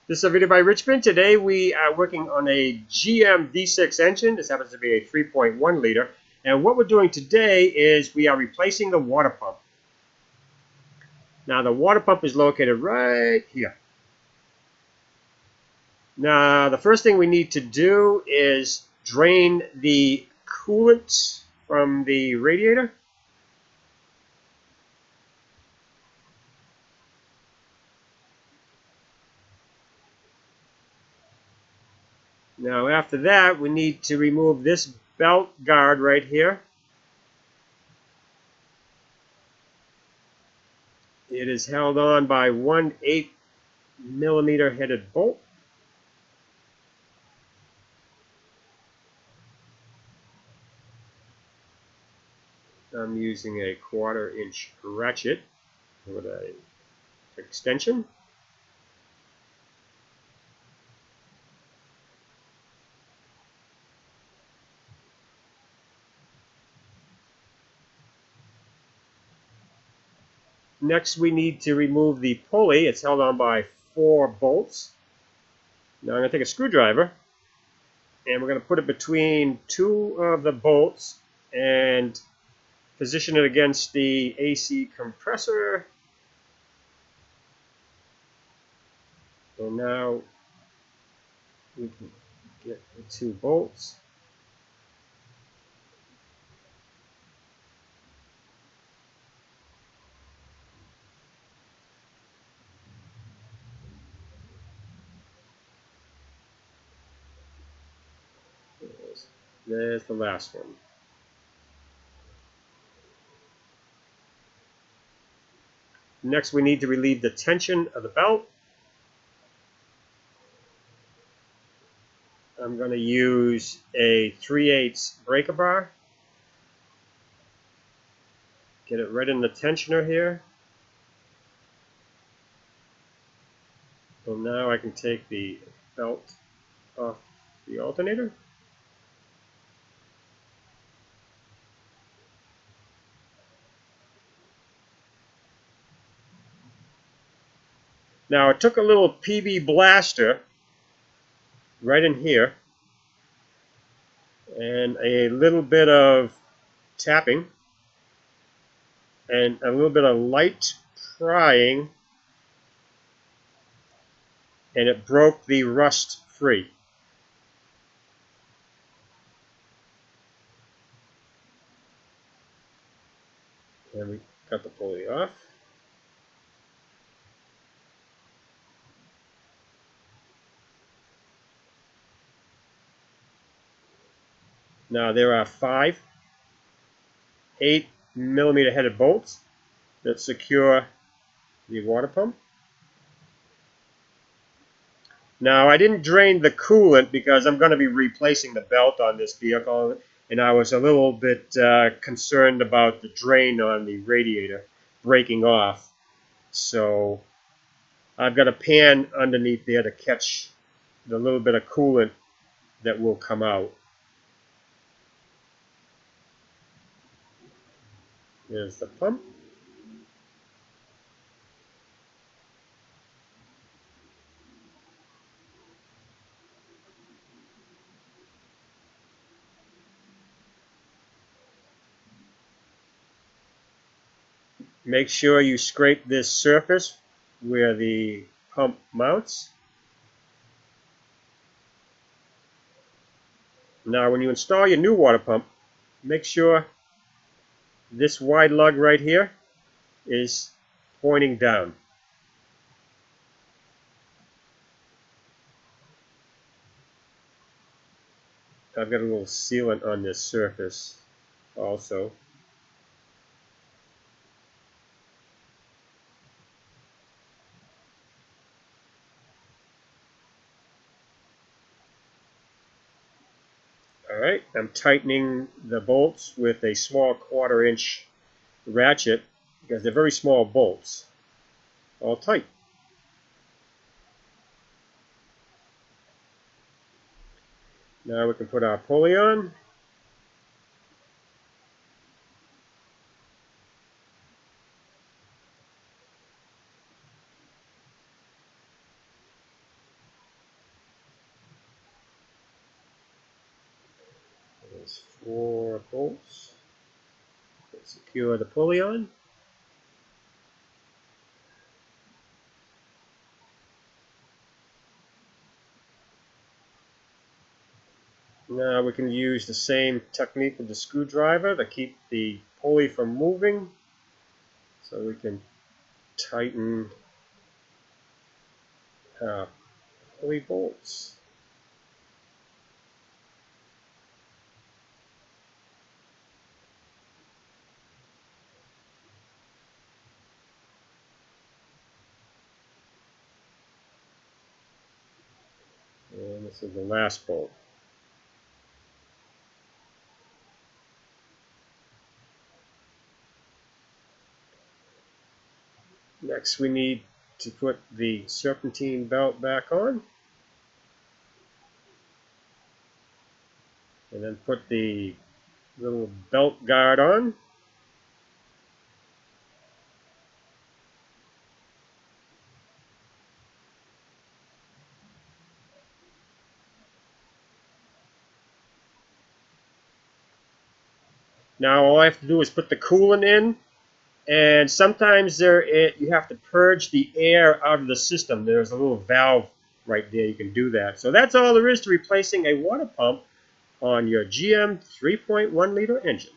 This is a video by Richmond. Today we are working on a GM V6 engine. This happens to be a 3.1 liter. And what we're doing today is we are replacing the water pump. Now the water pump is located right here. Now the first thing we need to do is drain the coolant from the radiator. Now after that we need to remove this belt guard right here. It is held on by one 8mm headed bolt. I'm using a 1/4 inch ratchet with an extension. Next we need to remove the pulley. It's held on by 4 bolts. Now I'm going to take a screwdriver and we're going to put it between 2 of the bolts and position it against the AC compressor. And now we can get the 2 bolts. There's the last one. Next we need to relieve the tension of the belt. I'm going to use a 3/8 breaker bar. Get it right in the tensioner here. So now I can take the belt off the alternator. Now I took a little PB blaster right in here and a little bit of tapping and a little bit of light prying, and it broke the rust free. And we got the pulley off. Now there are 5 8mm headed bolts that secure the water pump. Now I didn't drain the coolant because I'm going to be replacing the belt on this vehicle, and I was a little bit concerned about the drain on the radiator breaking off. So I've got a pan underneath there to catch the little bit of coolant that will come out. There's the pump. Make sure you scrape this surface where the pump mounts. Now when you install your new water pump, make sure this wide lug right here is pointing down. I've got a little sealant on this surface also. Alright, I'm tightening the bolts with a small 1/4 inch ratchet because they're very small bolts. All tight. Now we can put our pulley on. 4 bolts. Secure the pulley on. Now we can use the same technique with the screwdriver to keep the pulley from moving. So we can tighten pulley bolts. And this is the last bolt. Next we need to put the serpentine belt back on. And then put the little belt guard on. Now all I have to do is put the coolant in, and sometimes you have to purge the air out of the system. There's a little valve right there, you can do that. So that's all there is to replacing a water pump on your GM 3.1 liter engine.